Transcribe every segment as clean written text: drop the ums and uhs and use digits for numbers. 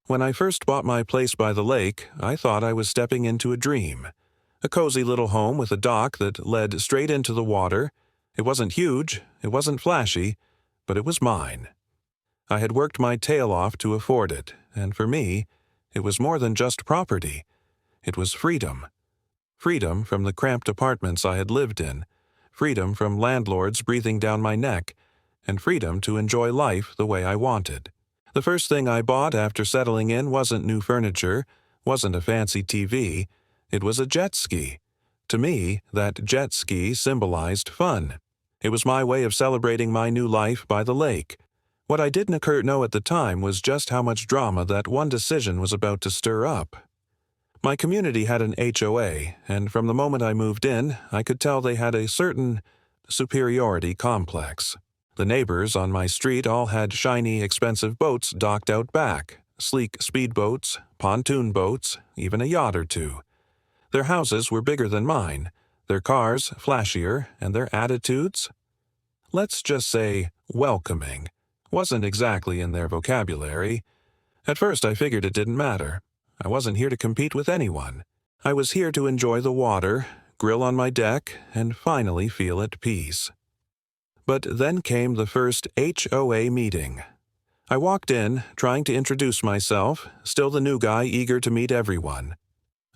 When I first bought my place by the lake, I thought I was stepping into a dream. A cozy little home with a dock that led straight into the water. It wasn't huge, it wasn't flashy, but it was mine. I had worked my tail off to afford it, and for me, it was more than just property. It was freedom. Freedom from the cramped apartments I had lived in, freedom from landlords breathing down my neck, and freedom to enjoy life the way I wanted. The first thing I bought after settling in wasn't new furniture, wasn't a fancy TV. It was a jet ski. To me, that jet ski symbolized fun. It was my way of celebrating my new life by the lake. What I didn't know at the time was just how much drama that one decision was about to stir up. My community had an HOA, and from the moment I moved in, I could tell they had a certain superiority complex. The neighbors on my street all had shiny, expensive boats docked out back, sleek speedboats, pontoon boats, even a yacht or two. Their houses were bigger than mine, their cars flashier, and their attitudes, let's just say welcoming, wasn't exactly in their vocabulary. At first I figured it didn't matter. I wasn't here to compete with anyone. I was here to enjoy the water, grill on my deck, and finally feel at peace. But then came the first HOA meeting. I walked in, trying to introduce myself, still the new guy eager to meet everyone.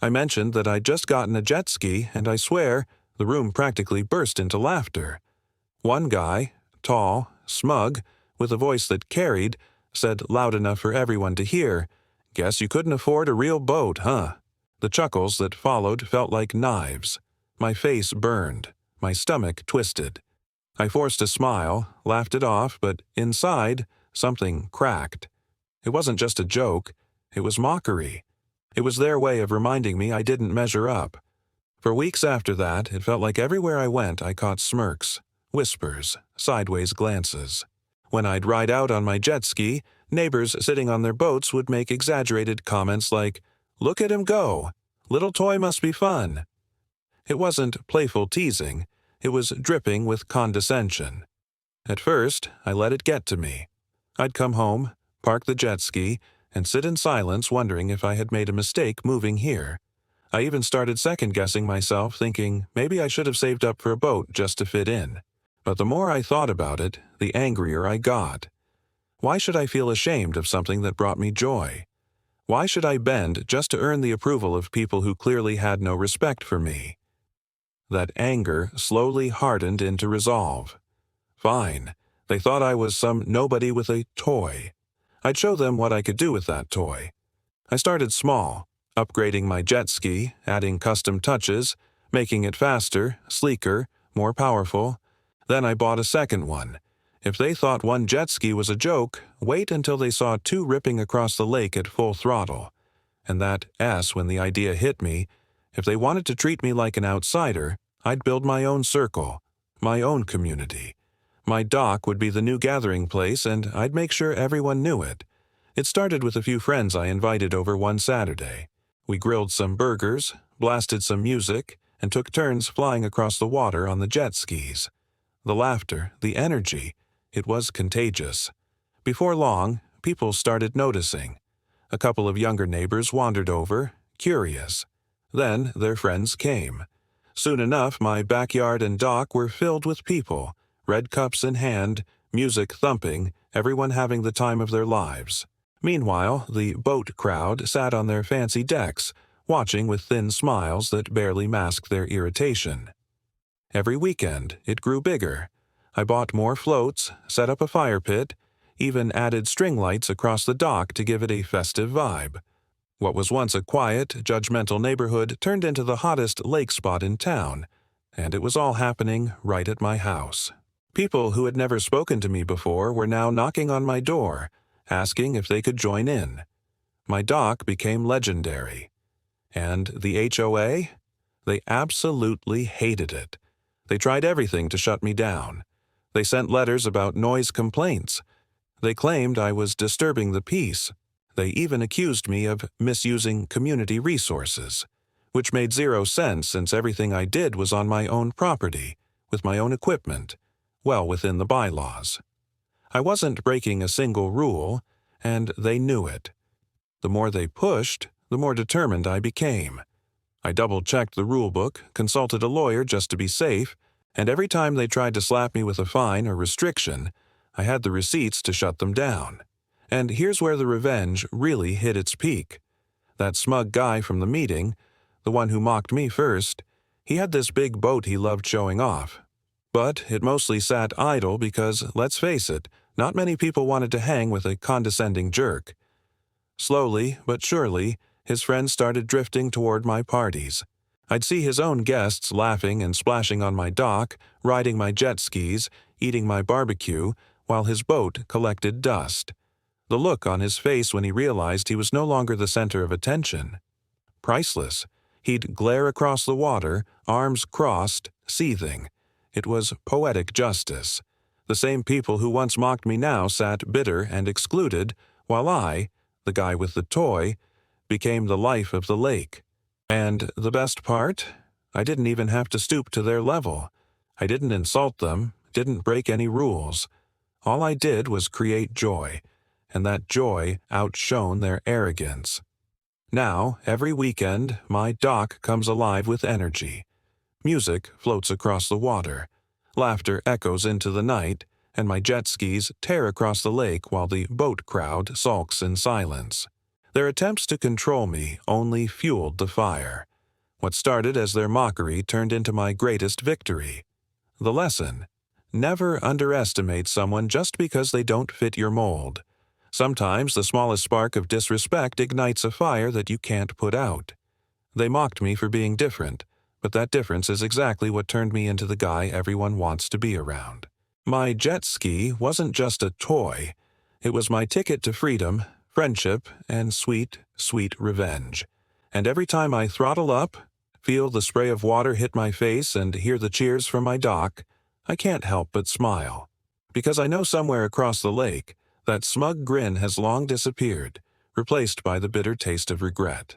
I mentioned that I'd just gotten a jet ski, and I swear, the room practically burst into laughter. One guy, tall, smug, with a voice that carried, said loud enough for everyone to hear, "Guess you couldn't afford a real boat, huh?" The chuckles that followed felt like knives. My face burned, my stomach twisted. I forced a smile, laughed it off, but inside, something cracked. It wasn't just a joke, it was mockery. It was their way of reminding me I didn't measure up. For weeks after that, it felt like everywhere I went I caught smirks, whispers, sideways glances. When I'd ride out on my jet ski, neighbors sitting on their boats would make exaggerated comments like, "Look at him go! Little toy must be fun." It wasn't playful teasing, it was dripping with condescension. At first, I let it get to me. I'd come home, park the jet ski, and sit in silence wondering if I had made a mistake moving here. I even started second-guessing myself, thinking maybe I should have saved up for a boat just to fit in. But the more I thought about it, the angrier I got. Why should I feel ashamed of something that brought me joy? Why should I bend just to earn the approval of people who clearly had no respect for me? That anger slowly hardened into resolve. Fine, they thought I was some nobody with a toy. I'd show them what I could do with that toy. I started small, upgrading my jet ski, adding custom touches, making it faster, sleeker, more powerful. Then I bought a second one. If they thought one jet ski was a joke, wait until they saw two ripping across the lake at full throttle. And that S when the idea hit me, if they wanted to treat me like an outsider, I'd build my own circle, my own community. My dock would be the new gathering place, and I'd make sure everyone knew it. It started with a few friends I invited over one Saturday. We grilled some burgers, blasted some music, and took turns flying across the water on the jet skis. The laughter, the energy, it was contagious. Before long, people started noticing. A couple of younger neighbors wandered over, curious. Then their friends came. Soon enough, my backyard and dock were filled with people, red cups in hand, music thumping, everyone having the time of their lives. Meanwhile, the boat crowd sat on their fancy decks, watching with thin smiles that barely masked their irritation. Every weekend, it grew bigger. I bought more floats, set up a fire pit, even added string lights across the dock to give it a festive vibe. What was once a quiet, judgmental neighborhood turned into the hottest lake spot in town, and it was all happening right at my house. People who had never spoken to me before were now knocking on my door, asking if they could join in. My dock became legendary. And the HOA? They absolutely hated it. They tried everything to shut me down. They sent letters about noise complaints. They claimed I was disturbing the peace. They even accused me of misusing community resources, which made zero sense since everything I did was on my own property, with my own equipment, well within the bylaws. I wasn't breaking a single rule, and they knew it. The more they pushed, the more determined I became. I double-checked the rulebook, consulted a lawyer just to be safe, and every time they tried to slap me with a fine or restriction, I had the receipts to shut them down. And here's where the revenge really hit its peak. That smug guy from the meeting, the one who mocked me first, he had this big boat he loved showing off. But it mostly sat idle because, let's face it, not many people wanted to hang with a condescending jerk. Slowly but surely, his friends started drifting toward my parties. I'd see his own guests laughing and splashing on my dock, riding my jet skis, eating my barbecue, while his boat collected dust. The look on his face when he realized he was no longer the center of attention. Priceless. He'd glare across the water, arms crossed, seething. It was poetic justice. The same people who once mocked me now sat bitter and excluded, while I, the guy with the toy, became the life of the lake. And the best part? I didn't even have to stoop to their level. I didn't insult them, didn't break any rules. All I did was create joy, and that joy outshone their arrogance. Now, every weekend, my dock comes alive with energy. Music floats across the water. Laughter echoes into the night, and my jet skis tear across the lake while the boat crowd sulks in silence. Their attempts to control me only fueled the fire. What started as their mockery turned into my greatest victory. The lesson: never underestimate someone just because they don't fit your mold. Sometimes the smallest spark of disrespect ignites a fire that you can't put out. They mocked me for being different, but that difference is exactly what turned me into the guy everyone wants to be around. My jet ski wasn't just a toy. It was my ticket to freedom, friendship, and sweet, sweet revenge. And every time I throttle up, feel the spray of water hit my face, and hear the cheers from my dock, I can't help but smile. Because I know somewhere across the lake, that smug grin has long disappeared, replaced by the bitter taste of regret.